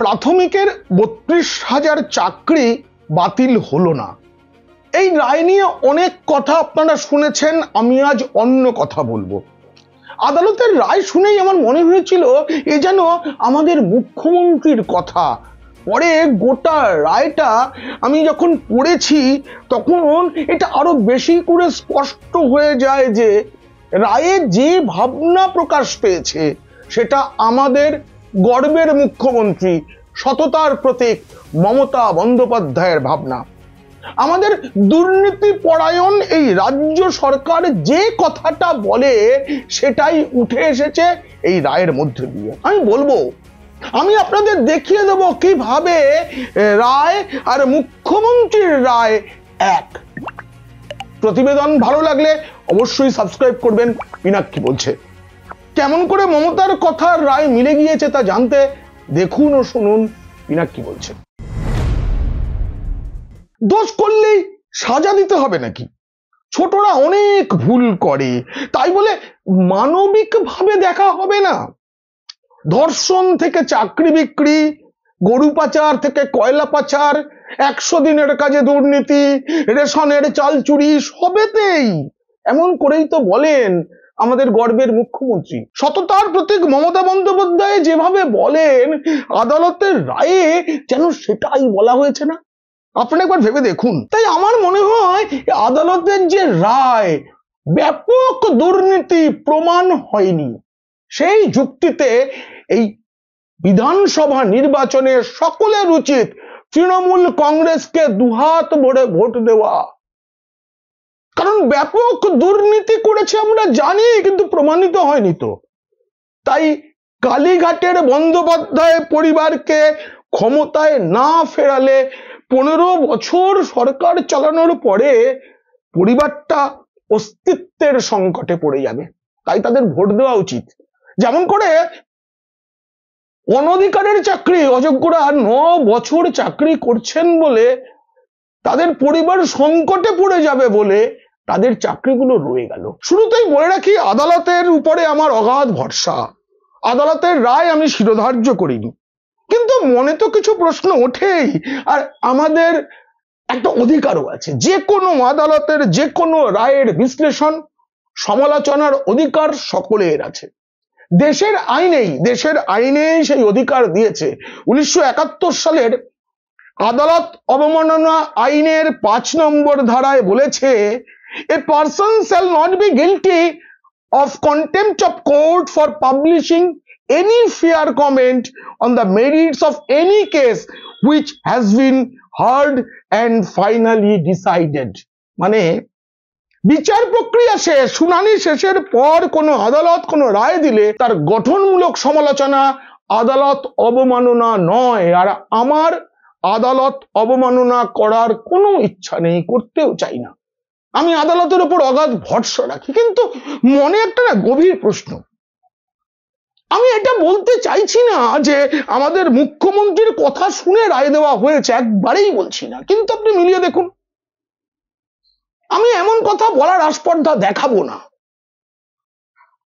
প্রাথমিকের 32,000 চাকরি বাতিল হলো না। এই রায় নিয়ে অনেক কথা আপনারা শুনেছেন, আমি আজ অন্য কথা বলবো। আদালতের রায় শুনেই আমার মনে হয়েছিল এ যেন আমাদের মুখ্যমন্ত্রীর কথা। পরে গোটা রায়টা আমি যখন পড়েছি তখন এটা আরো বেশি করে স্পষ্ট হয়ে যায় যে রায়ে যে ভাবনা প্রকাশ পেয়েছে সেটা আমাদের গর্বের মুখ্যমন্ত্রী, সততার প্রতীক মমতা বন্দ্যোপাধ্যায়ের ভাবনা। আমাদের দুর্নীতি পরায়ণ এই রাজ্য সরকার যে কথাটা বলে সেটাই উঠে এসেছে এই রায়ের মধ্যে দিয়ে। আমি বলবো, আমি আপনাদের দেখিয়ে দেব কিভাবে রায় আর মুখ্যমন্ত্রীর রায় এক। প্রতিবেদন ভালো লাগলে অবশ্যই সাবস্ক্রাইব করবেন। পিনাক্ষী বলছে, কেমন করে মমতার কথার রায় মিলে গিয়েছে তা জানতে দেখুন ও শুনুন পিনাক্ষী বলছে। দোষ করলেই সাজা দিতে হবে নাকি? ছোটরা অনেক ভুল করে, তাই বলে মানবিকভাবে দেখা হবে না? ধর্ষণ থেকে চাকরি বিক্রি, গরু পাচার থেকে কয়লা পাচার, 100 দিনের কাজে দুর্নীতি, রেশনের চাল চুরি, সবেতেই এমন করেই তো বলেন আমাদের গর্বের মুখ্যমন্ত্রী। সততার প্রতীক মমতা বন্দ্যোপাধ্যায় যেভাবে বলেন আদালতের রায়ে যেন সেটাই বলা হয়েছে না? আপনি একবার ভেবে দেখুন। তাই আমার মনে হয় আদালতের যে রায় ব্যাপক দুর্নীতি প্রমাণ হয়নি, সেই যুক্তিতে এই বিধানসভা নির্বাচনে সকলের উচিত তৃণমূল কংগ্রেসকে দুহাত ভরে ভোট দেওয়া। কারণ ব্যাপক দুর্নীতি করেছে আমরা জানি, কিন্তু প্রমাণিত হয়নি তো। তাই কালীঘাটের বন্দ্যোপাধ্যায় পরিবারকে ক্ষমতায় না ফেরালে 15 বছর সরকার চালানোর পরে পরিবারটা অস্তিত্বের সংকটে পড়ে যাবে। তাই তাদের ভোট দেওয়া উচিত। যেমন করে অনধিকারের চাকরি অযোগ্যরা 9 বছর চাকরি করছেন বলে তাদের পরিবার সংকটে পড়ে যাবে বলে তাদের চাকরিগুলো রয়ে গেল। শুরুতেই বলে রাখি, আদালতের উপরে আমার অগাধ ভরসা। আদালতের রায় আমি শিরোধার্য করিনি, কিন্তু মনে তো কিছু প্রশ্ন ওঠেই। আর আমাদের একটা অধিকারও আছে, যে কোনো আদালতের যে কোনো রায়ের বিশ্লেষণ সমালোচনার অধিকার সকলের আছে। দেশের আইনেই সেই অধিকার দিয়েছে। 1971 সালের আদালত অবমাননা আইনের 5 নম্বর ধারায় বলেছে, a person shall not be guilty of contempt of court for publishing any fair comment on the merits of any case which has been heard and finally decided। মানে বিচার প্রক্রিয়া শেষ, শুনানি শেষের পর কোনো আদালত কোনো রায় দিলে তার গঠনমূলক সমালোচনা আদালত অবমাননা নয়। আর আমার আদালত অবমাননা করার কোনো ইচ্ছা নেই, করতেও চাই না। আমি আদালতের উপর অগাধ ভরসা রাখি, কিন্তু মনে একটা গভীর প্রশ্ন। আমি এটা বলতে চাইছি না যে আমাদের মুখ্যমন্ত্রীর কথা শুনে রায় দেওয়া হয়েছে, একবারেই বলছি না, কিন্তু আপনি মিলিয়ে দেখুন। আমি এমন কথা বলার আস্পর্ধা দেখাবো না,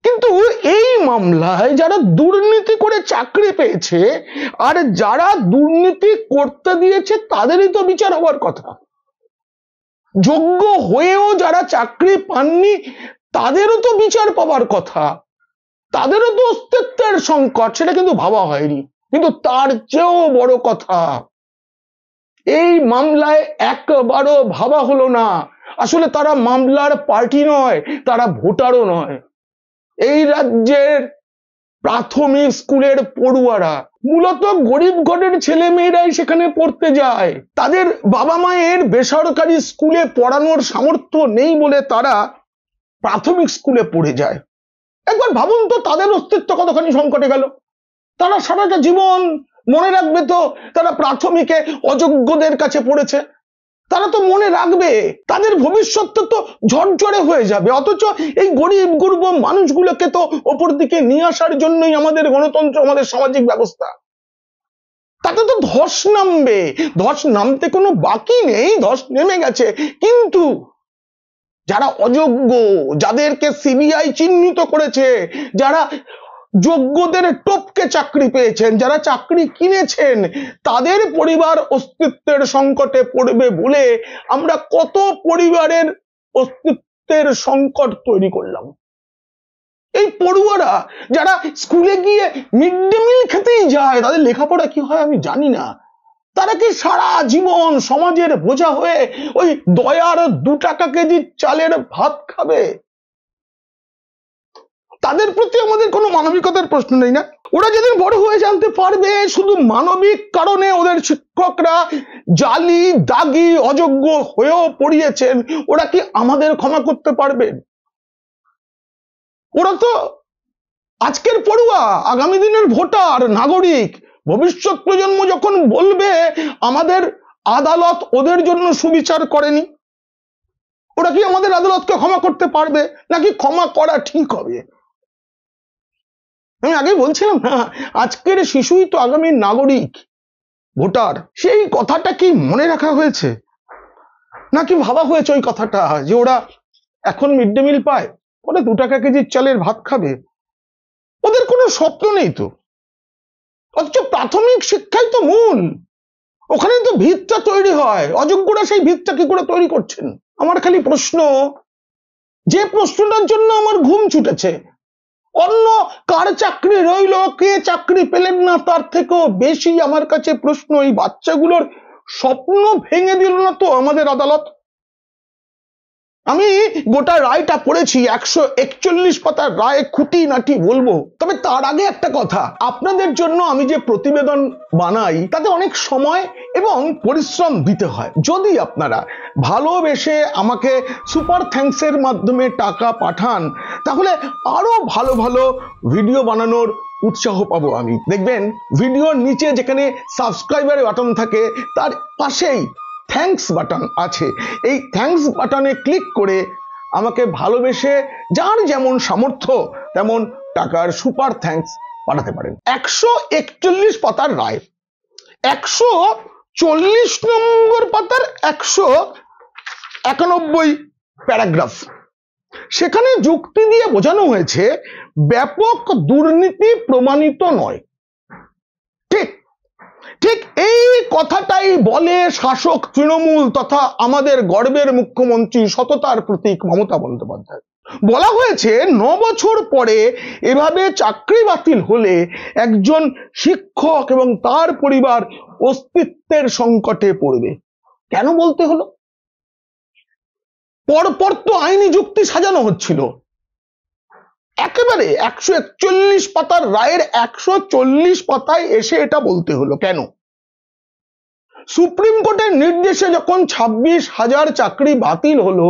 কিন্তু এই মামলায় যারা দুর্নীতি করে চাকরি পেয়েছে আর যারা দুর্নীতি করতে দিয়েছে তাদেরই তো বিচার হওয়ার কথা। যোগ্য হয়েও যারা চাকরি পাননি তাদেরও তো বিচার পাওয়ার কথা, তাদেরও তো অস্তিত্বের সংকট, সেটা কিন্তু ভাবা হয়নি। কিন্তু তার চেয়েও বড় কথা, এই মামলায় একবারও ভাবা হলো না আসলে তারা মামলার পার্টি নয়, তারা ভোটারও নয়। এই রাজ্যের প্রাথমিক স্কুলের পড়ুয়ারা মূলত গরিব ঘরের ছেলে মেয়েরাই সেখানে পড়তে যায়। তাদের বাবা মায়ের বেসরকারি স্কুলে পড়ানোর সামর্থ্য নেই বলে তারা প্রাথমিক স্কুলে পড়ে যায়। একবার ভাবুন তো, তাদের অস্তিত্ব কতখানি সংকটে গেল। তারা সারাটা জীবন মনে রাখবে তো তারা প্রাথমিকে অযোগ্যদের কাছে পড়েছে, তারা তো মনে রাখবে, তাদের ভবিষ্যৎ তো ঝরঝরে হয়ে যাবে। অথচ এই গরিব গুরব মানুষগুলোকে তো ওপর দিকে নিয়ে আসার জন্যই আমাদের গণতন্ত্র, আমাদের সামাজিক ব্যবস্থা। তাতে তো ধস নামবে, ধস নামতে কোনো বাকি নেই, ধস নেমে গেছে। কিন্তু যারা অযোগ্য, যাদেরকে সিবিআই চিহ্নিত করেছে, যারা যোগ্যদের টপকে চাকরি পেয়েছেন, যারা চাকরি কিনেছেন, তাদের পরিবার অস্তিত্বের সংকটে পড়বে বলে আমরা কত পরিবারের অস্তিত্বের সংকট তৈরি করলাম। এই পড়ুয়ারা যারা স্কুলে গিয়ে মিড ডে মিল খেতেই যায়, তাদের লেখাপড়া কি হয় আমি জানি না, তারা কি সারা জীবন সমাজের বোঝা হয়ে ওই দয়ার 2 টাকা কেজি চালের ভাত খাবে? তাদের প্রতি আমাদের কোনো মানবিকতার প্রশ্ন নেই না? ওরা যেদিন বড় হয়ে জানতে পারবে শুধু মানবিক কারণে ওদের শিক্ষকরা জালি, দাগি, অযোগ্য হয়েও পড়িয়েছেন, ওরা কি আমাদের ক্ষমা করতে পারবেন? ওরা তো আজকের পড়ুয়া, আগামী দিনের ভোটার, নাগরিক। ভবিষ্যৎ প্রজন্ম যখন বলবে আমাদের আদালত ওদের জন্য সুবিচার করেনি, ওরা কি আমাদের আদালতকে ক্ষমা করতে পারবে? নাকি ক্ষমা করা ঠিক হবে? আমি আগে বলছিলাম না, আজকের শিশুই তো আগামী নাগরিক, ভোটার। সেই কথাটা কি মনে রাখা হয়েছে, নাকি ভাবা হয়েছে ওই কথাটা যে ওরা এখন মিড ডে মিল পায়, ওরা 2 টাকা কেজির চালের ভাত খাবে? ওদের কোনো স্বপ্ন নেই তো। অথচ প্রাথমিক শিক্ষাই তো মূল, ওখানে তো ভিতটা তৈরি হয়। অযোগ্যরা সেই ভিতটা কি করে তৈরি করছেন? আমার খালি প্রশ্ন, যে প্রশ্নটার জন্য আমার ঘুম ছুটেছে, অন্য কার চাকরি রইল, কে চাকরি পেলেন না, তার থেকেও বেশি আমার কাছে প্রশ্ন, এই বাচ্চাগুলোর স্বপ্ন ভেঙে দিল না তো আমাদের আদালত? আমি গোটা রায়টা পড়েছি, 141 পাতার রায়, খুঁটিনাটি বলবো। তবে তার আগে একটা কথা, আপনাদের জন্য আমি যে প্রতিবেদন বানাই তাতে অনেক সময় এবং পরিশ্রম দিতে হয়। যদি আপনারা ভালোবেসে আমাকে সুপার থ্যাঙ্কসের মাধ্যমে টাকা পাঠান, তাহলে আরো ভালো ভালো ভিডিও বানানোর উৎসাহ পাবো আমি। দেখবেন ভিডিওর নিচে যেখানে সাবস্ক্রাইবার বাটন থাকে, তার পাশেই থ্যাঙ্কস বাটন আছে। এই থ্যাঙ্কস বাটনে ক্লিক করে আমাকে ভালোবেসে যার যেমন সামর্থ্য তেমন টাকার সুপার থ্যাঙ্কস পাঠাতে পারেন। 141 পাতার রায়, 140 নম্বর পাতার 191 প্যারাগ্রাফ, সেখানে যুক্তি দিয়ে বোঝানো হয়েছে ব্যাপক দুর্নীতি প্রমাণিত নয়। ঠিক ঠিক এই কথাটাই বলে শাসক তৃণমূল তথা আমাদের গর্বের মুখ্যমন্ত্রী, সততার প্রতীক মমতা বন্দ্যোপাধ্যায়। বলা হয়েছে 9 বছর পরে এভাবে চাকরি বাতিল হলে একজন শিক্ষক এবং তার পরিবার অস্তিত্বের সংকটে পড়বে। কেন বলতে হলো? পরপর তো আইনি যুক্তি সাজানো হচ্ছিল, একেবারে 141 পাতার রায়ের 140 পাতায় এসে এটা বলতে হলো কেন? সুপ্রিম কোর্টের নির্দেশে যখন 26,000 চাকরি বাতিল হলো,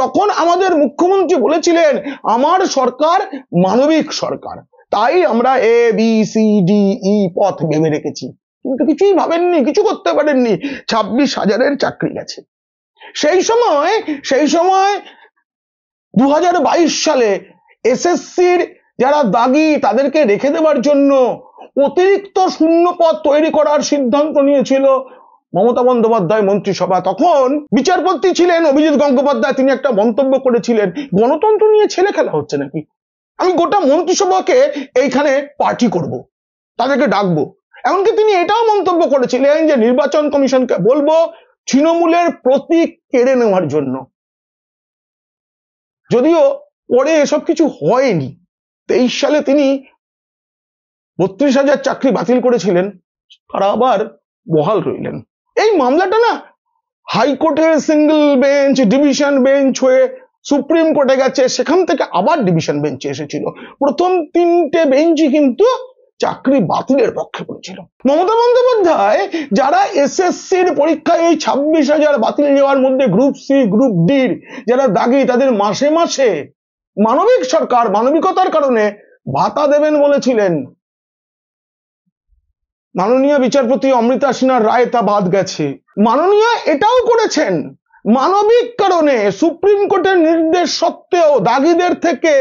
তখন আমাদের মুখ্যমন্ত্রী বলেছিলেন আমার সরকার মানবিক সরকার, তাই আমরা ABCDE পথ ভেবে রেখেছি। কিন্তু কিছুই ভাবেননি, কিছু করতে পারেননি, 26,000-এর চাকরি গেছে। সেই সময় 2022 সালে SSCর যারা দাগি তাদেরকে রেখে দেওয়ার জন্য অতিরিক্ত শূন্য পদ তৈরি করার সিদ্ধান্ত নিয়েছিল মমতা বন্দ্যোপাধ্যায় মন্ত্রিসভা। তখন বিচারপতি ছিলেন অভিজিৎ গঙ্গোপাধ্যায়, তিনি একটা মন্তব্য করেছিলেন, গণতন্ত্র নিয়ে ছেলে খেলা হচ্ছে নাকি? আমি গোটা মন্ত্রিসভাকে এইখানে পার্টি করব, তাদেরকে ডাকবো। এমনকি তিনি এটাও মন্তব্য করেছিলেন যে নির্বাচন কমিশনকে বলবো তৃণমূলের প্রতীক কেড়ে নেওয়ার জন্য। যদিও পরে এসব কিছু হয়নি। 23 সালে তিনি 32,000 চাকরি বাতিল করেছিলেন, তারা আবার বহাল রইলেন। এই মামলাটা না হাইকোর্টের সিঙ্গেল বেঞ্চ, ডিভিশন বেঞ্চ হয়ে সুপ্রিম কোর্টে গেছে, সেখান থেকে আবার ডিভিশন বেঞ্চে এসেছিল। প্রথম 3টে বেঞ্চই কিন্তু চাকরি বাতিলের পক্ষে পড়েছিল। মমতা বন্দ্যোপাধ্যায় যারা SSCর পরীক্ষায় এই 26,000 বাতিল যাওয়ার মধ্যে গ্রুপ সি, গ্রুপ ডির যারা দাগি, তাদের মাসে মাসে মানবিক সরকার, মানবিকতার কারণে ভাতা দেবেন বলেছিলেন। মাননীয় বিচারপতি অমৃতা সিনহার রায় তা বাদ গেছে। মাননীয় এটাও করেছেন, মানবিক কারণে সুপ্রিম কোর্টের নির্দেশ সত্ত্বেও দাগিদের থেকে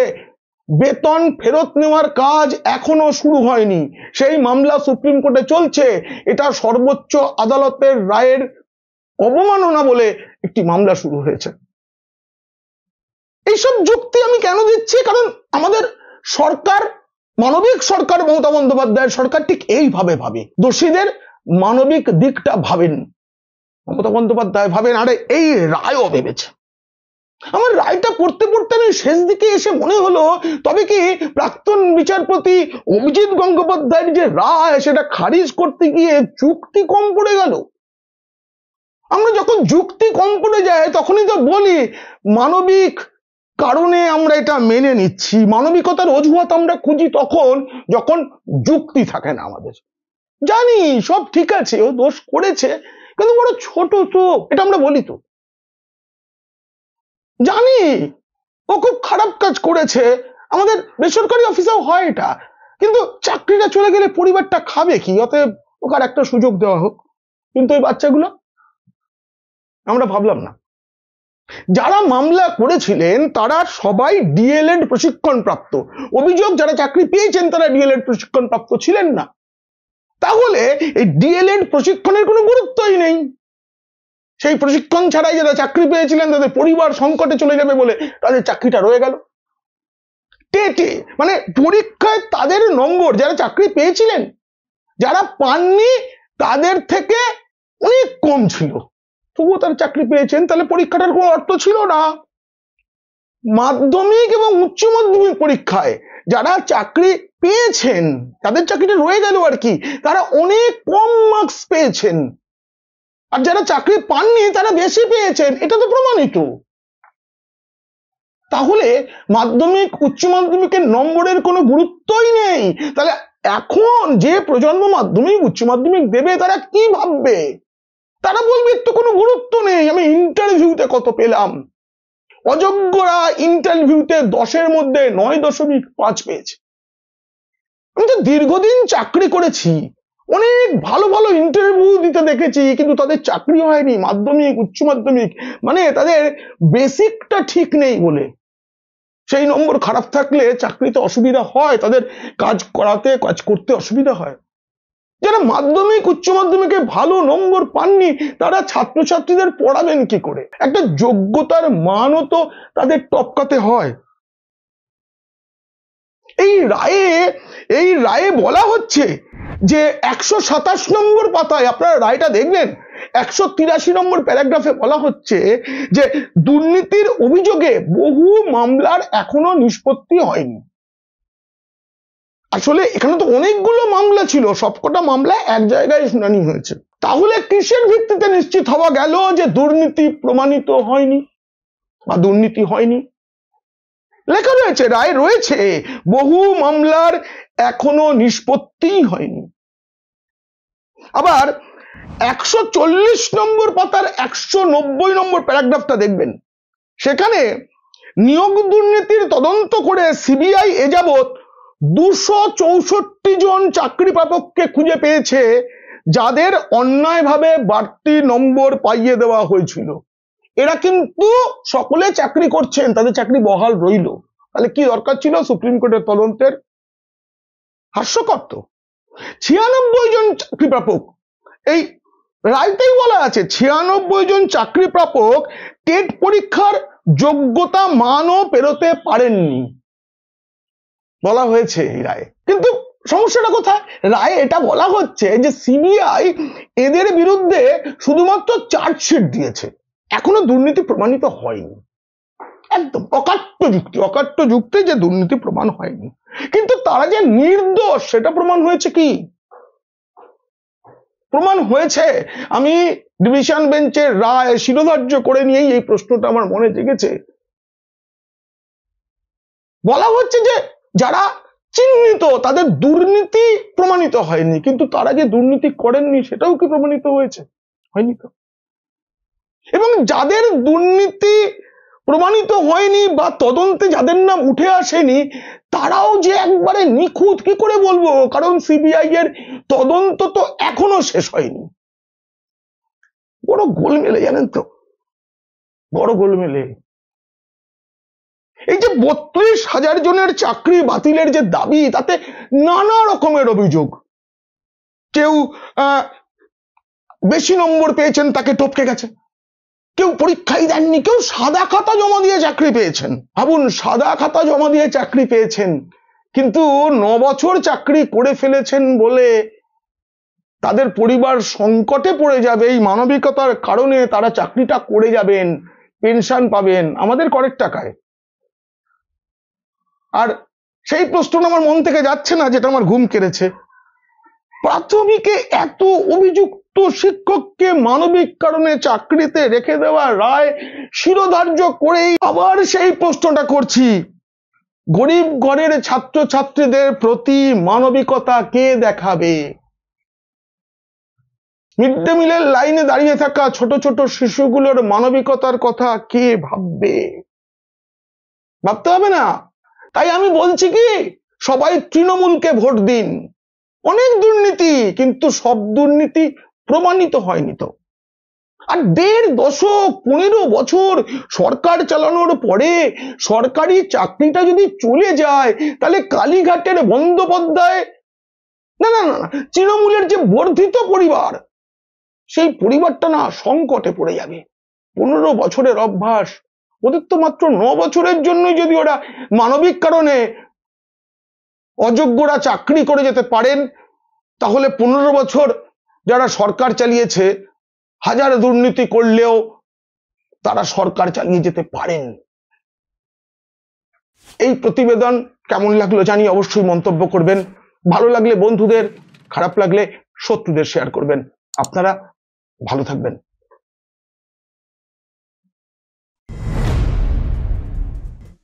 বেতন ফেরত নেওয়ার কাজ এখনো শুরু হয়নি, সেই মামলা সুপ্রিম কোর্টে চলছে। এটা সর্বোচ্চ আদালতের রায়ের অবমাননা বলে একটি মামলা শুরু হয়েছে। এইসব যুক্তি আমি কেন দিচ্ছি? কারণ আমাদের সরকার মানবিক সরকার মমতা বন্দ্যোপাধ্যায়ের সরকার ঠিক এইভাবে ভাবে, দোষীদের মানবিক দিকটা ভাবেন মমতা বন্দ্যোপাধ্যায়, ভাবেন। আরে এই রায়ও ভেবেছে। আমার রায়টা পড়তে পড়তে আমি শেষ দিকে এসে মনে হলো, তবে কি প্রাক্তন বিচারপতি অভিজিৎ গঙ্গোপাধ্যায়ের যে রায় সেটা খারিজ করতে গিয়ে যুক্তি কম পড়ে গেল। আমরা যখন যুক্তি কম পড়ে যায় তখনই তো বলি মানবিক কারণে আমরা এটা মেনে নিচ্ছি। মানবিকতার অজুহাত আমরা খুঁজি তখন যখন যুক্তি থাকে না আমাদের। জানি সব ঠিক আছে, ও দোষ করেছে, কিন্তু বড় ছোট তো, এটা আমরা বলি তো। জানি ও খুব খারাপ কাজ করেছে, আমাদের বেসরকারি অফিসেও হয় এটা, কিন্তু চাকরিটা চলে গেলে পরিবারটা খাবে কি? অতএব ওকে আর একটা সুযোগ দেওয়া হোক। কিন্তু ওই বাচ্চাগুলো আমরা ভাবলাম না। যারা মামলা করেছিলেন তারা সবাই ডিএলএড প্রশিক্ষণ প্রাপ্ত। অভিযোগ যারা চাকরি পেয়েছেন তারা ডিএলএড প্রশিক্ষণ প্রাপ্ত ছিলেন না। তাহলে এই ডিএলএড প্রশিক্ষণের কোনো গুরুত্বই নেই। সেই প্রশিক্ষণ ছাড়াই যারা চাকরি পেয়েছিলেন তাদের পরিবার সংকটে চলে যাবে বলে তাদের চাকরিটা রয়ে গেল। টেটে মানে পরীক্ষায় তাদের নম্বর যারা চাকরি পেয়েছিলেন, যারা পাননি তাদের থেকে অনেক কম ছিল, তবুও তারা চাকরি পেয়েছেন। তাহলে পরীক্ষাটার কোনো অর্থ ছিল না। মাধ্যমিক এবং উচ্চ মাধ্যমিক পরীক্ষায় যারা চাকরি পেয়েছেন তাদের চাকরিটা রয়ে গেল আর কি, তারা অনেক কম মার্কস পেয়েছেন। আর যারা চাকরি পাননি তারা বেশি পেয়েছেন, এটা তো প্রমাণিত। তাহলে মাধ্যমিক উচ্চ মাধ্যমিকের নম্বরের কোনো গুরুত্বই নেই। তাহলে এখন যে প্রজন্ম মাধ্যমিক উচ্চ মাধ্যমিক দেবে তারা কি ভাববে? তারা বলবে তো কোনো গুরুত্ব নেই, আমি ইন্টারভিউতে কত পেলাম। অযোগ্যরা ইন্টারভিউতে 10-এর মধ্যে 9.5 পেয়েছে। আমি তো দীর্ঘদিন চাকরি করেছি, অনেক ভালো ভালো ইন্টারভিউ দিতে দেখেছি, কিন্তু তাদের চাকরি হয়নি। মাধ্যমিক উচ্চ মাধ্যমিক মানে তাদের বেসিকটা ঠিক নেই বলে। সেই নম্বর খারাপ থাকলে চাকরিতে অসুবিধা হয়, তাদের কাজ করতে অসুবিধা হয়। যারা মাধ্যমিক উচ্চ মাধ্যমিকে ভালো নম্বর পাননি তারা ছাত্রছাত্রীদের পড়াবেন কি করে? একটা যোগ্যতার মানও তো তাদের টপকাতে হয়। এই রায়ে বলা হচ্ছে যে 127 নম্বর পাতায়, আপনারা রায়টা দেখবেন, 183 নম্বর প্যারাগ্রাফে বলা হচ্ছে যে দুর্নীতির অভিযোগে বহু মামলার এখনো নিষ্পত্তি হয়নি। আসলে এখানে তো অনেকগুলো মামলা ছিল, সবকটা মামলা এক জায়গায় শুনানি হয়েছে। তাহলে কিসের ভিত্তিতে নিশ্চিত হওয়া গেল যে দুর্নীতি প্রমাণিত হয়নি বা দুর্নীতি হয়নি? লেখা রয়েছে, রায় রয়েছে, বহু মামলার এখনো নিষ্পত্তি হয়নি। আবার 140 নম্বর পাতার 190 নম্বর প্যারাগ্রাফটা দেখবেন, সেখানে নিয়োগ দুর্নীতির তদন্ত করে সিবিআই এ যাবৎ 264 জন চাকরি প্রাপককে খুঁজে পেয়েছে যাদের অন্যায়ভাবে বাড়তি নম্বর পাইয়ে দেওয়া হয়েছিল। এরা কিন্তু সকলে চাকরি করছেন, তাদের চাকরি বহাল রইল। তাহলে কি দরকার ছিল সুপ্রিম কোর্টের তদন্তের? হাস্যকর তো। 96 জন চাকরি প্রাপক, এই রায়তেই বলা আছে 96 জন চাকরি প্রাপক টেট পরীক্ষার যোগ্যতা মানও পেরোতে পারেননি বলা হয়েছে এই রায়ে। কিন্তু সমস্যাটা কোথায়? রায়ে এটা বলা হচ্ছে যে সিবিআই এদের বিরুদ্ধে শুধুমাত্র চার্জশিট দিয়েছে, এখনো দুর্নীতি প্রমাণিত হয়নি। একদম অকাট্য যুক্তি যে দুর্নীতি প্রমাণ হয়নি, কিন্তু তারা যে নির্দোষ সেটা প্রমাণ হয়েছে। কি প্রমাণ হয়েছে? আমি ডিভিশন বেঞ্চের রায় শিরোধার্য করে নিয়েই এই প্রশ্নটা আমার মনে জেগেছে। বলা হচ্ছে যে যারা চিহ্নিত তাদের দুর্নীতি প্রমাণিত হয়নি, কিন্তু তারা যে দুর্নীতি করেননি সেটাও কি প্রমাণিত হয়েছে? হয়নি তো। এবং যাদের দুর্নীতি প্রমাণিত হয়নি বা তদন্তে যাদের নাম উঠে আসেনি তারাও যে একবারে নিখুঁত কি করে বলবো? কারণ সিবিআই এর তদন্ত তো এখনো শেষ হয়নি। বড় গোলমেলে, জানেন তো, বড় গোলমেলে। এই যে 32,000 জনের চাকরি বাতিলের যে দাবি, তাতে নানা রকমের অভিযোগ। কেউ বেশি নম্বর পেয়েছেন তাকে টপকে গেছে, কেউ পরীক্ষাই দেননি, কেউ সাদা খাতা জমা দিয়ে চাকরি পেয়েছেন। ভাবুন, সাদা খাতা জমা দিয়ে চাকরি পেয়েছেন, কিন্তু 9 বছর চাকরি করে ফেলেছেন বলে তাদের পরিবার সংকটে পড়ে যাবে, এই মানবিকতার কারণে তারা চাকরিটা করে যাবেন, পেনশন পাবেন আমাদের করের টাকায়। আর সেই প্রশ্নটা আমার মন থেকে যাচ্ছে না, যেটা আমার ঘুম কেড়েছে। প্রাথমিকে এত অভিযুক্ত শিক্ষককে মানবিক কারণে চাকরিতে রেখে দেওয়া রায় শিরোধার্য করেই আবার সেই প্রশ্নটা করছি, গরিব ঘরের ছাত্রছাত্রীদের প্রতি মানবিকতা কে দেখাবে? মিড ডে মিলের লাইনে দাঁড়িয়ে থাকা ছোট ছোট শিশুগুলোর মানবিকতার কথা কে ভাববে? ভাবতে হবে না? তাই আমি বলছি কি, সবাই তৃণমূলকে ভোট দিন। অনেক দুর্নীতি, কিন্তু সব দুর্নীতি প্রমাণিত হয়নি তো। আর 1.5 দশক 15 বছর সরকার চালানোর পরে সরকারি চাকরিটা যদি চলে যায়, তাহলে কালীঘাটের বন্দ্যোপাধ্যায় না না না তৃণমূলের যে বর্ধিত পরিবার, সেই পরিবারটা না সংকটে পড়ে যাবে। 15 বছরের অভ্যাস, ওদের তো মাত্র 9 বছরের জন্যই যদি ওরা মানবিক কারণে অযোগ্যরা চাকরি করে যেতে পারেন, তাহলে 15 বছর যারা সরকার চালিয়েছে, হাজার দুর্নীতি করলেও তারা সরকার চালিয়ে যেতে পারেন। এই প্রতিবেদন কেমন লাগলো জানি, অবশ্যই মন্তব্য করবেন। ভালো লাগলে বন্ধুদের, খারাপ লাগলে শত্রুদের শেয়ার করবেন। আপনারা ভালো থাকবেন।